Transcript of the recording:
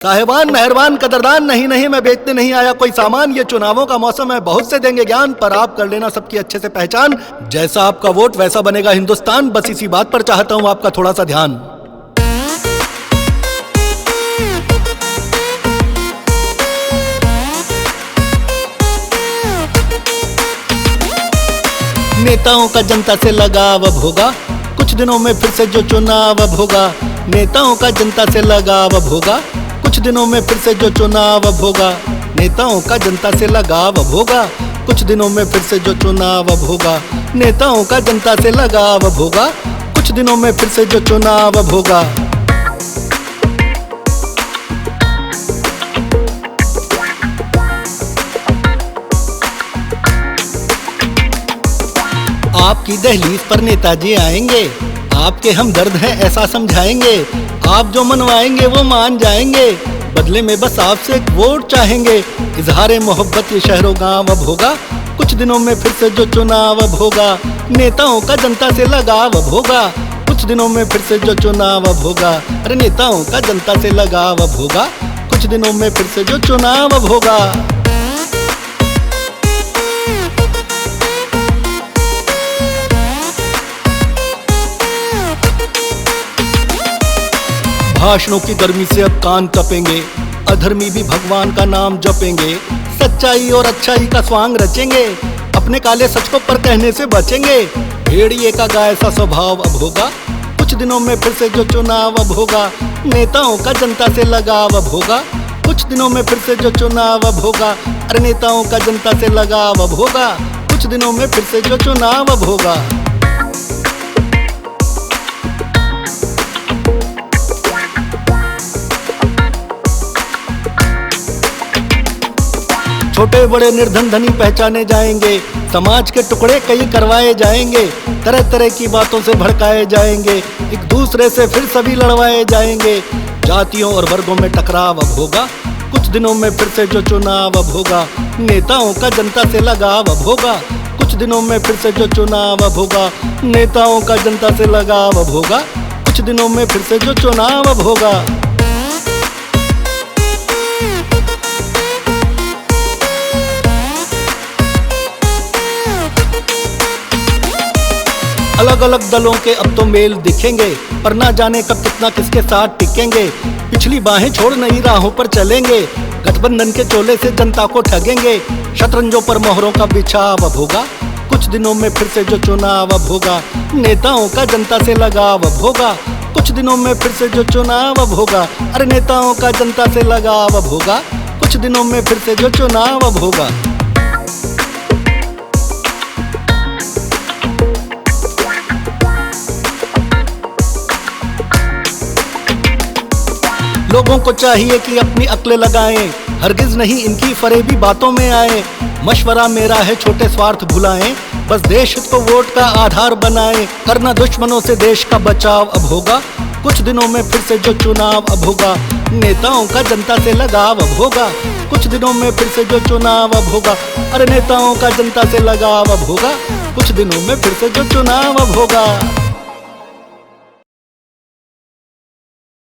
साहिबान मेहरबान कदरदान, नहीं नहीं मैं बेचने नहीं आया कोई सामान। ये चुनावों का मौसम है, बहुत से देंगे ज्ञान, पर आप कर लेना सबकी अच्छे से पहचान। जैसा आपका वोट वैसा बनेगा हिंदुस्तान, बस इसी बात पर चाहता हूं आपका थोड़ा सा ध्यान। नेताओं का जनता से लगाव अब होगा, कुछ दिनों में फिर से जो चुनाव अब होगा। नेताओं का जनता से लगाव अब होगा, कुछ दिनों में फिर से जो चुनाव अब होगा। नेताओं का जनता से लगाव अब होगा, कुछ दिनों में फिर से जो चुनाव अब होगा। नेताओं का जनता से लगाव अब होगा, कुछ दिनों में फिर से जो चुनाव अब होगा। आपकी दहलीज पर नेताजी आएंगे, आपके हम दर्द हैं ऐसा समझाएंगे। आप जो मनवाएंगे वो मान जाएंगे, बदले में बस आपसे एक वोट चाहेंगे। इजहारे मोहब्बत ये शहरों गांव अब होगा, कुछ दिनों में फिर से जो चुनाव अब होगा। नेताओं का जनता से लगाव अब होगा, कुछ दिनों में फिर से जो चुनाव अब होगा। अरे नेताओं का जनता से लगाव अब होगा, कुछ दिनों में फिर से जो चुनाव अब होगा। भाषणों की गर्मी से अब कान कपेंगे, अधर्मी भी भगवान का नाम जपेंगे। सच्चाई और अच्छाई का स्वांग रचेंगे, अपने काले सच को पर कहने से बचेंगे। भेड़िए का गाय सा स्वभाव अब होगा, कुछ दिनों में फिर से जो चुनाव अब होगा। नेताओं का जनता से लगाव अब होगा, कुछ दिनों में फिर से जो चुनाव अब होगा। अरे नेताओं का जनता से लगाव अब होगा, कुछ दिनों में फिर से जो चुनाव अब होगा। छोटे बड़े निर्धन धनी पहचाने जाएंगे, समाज के टुकड़े कई करवाए जाएंगे। तरह तरह की बातों से भड़काए जाएंगे, एक दूसरे से फिर सभी लड़वाए जाएंगे। जातियों और वर्गों में टकराव अब होगा, कुछ दिनों में फिर से जो चुनाव अब होगा। नेताओं का जनता से लगाव अब होगा, कुछ दिनों में फिर से जो चुनाव अब होगा। नेताओं का जनता से लगाव अब होगा, कुछ दिनों में फिर से जो चुनाव अब होगा। अलग अलग दलों के अब तो मेल दिखेंगे, पर ना जाने कब कितना किसके साथ टिकेंगे। पिछली बाहें छोड़ नई राहों पर चलेंगे, गठबंधन के चोले से जनता को ठगेंगे। शतरंजों पर मोहरों का बिछाव अब होगा, कुछ दिनों में फिर से जो चुनाव अब होगा। नेताओं का जनता से लगाव अब होगा, कुछ दिनों में फिर से जो चुनाव अब होगा। अरे नेताओं का जनता से लगाव अब होगा, कुछ दिनों में फिर से जो चुनाव अब होगा। लोगों को चाहिए कि अपनी अक्लें लगाएं, हरगिज नहीं इनकी फरेबी बातों में आए। मशवरा मेरा है छोटे स्वार्थ भुलाएं, बस देश हित को वोट का आधार बनाएं। करना दुश्मनों से देश का बचाव अब होगा, कुछ दिनों में फिर से जो चुनाव अब होगा। नेताओं का जनता से लगाव अब होगा, कुछ दिनों में फिर से जो चुनाव अब होगा। अरे नेताओं का जनता से लगाव अब होगा, कुछ दिनों में फिर से जो चुनाव अब होगा।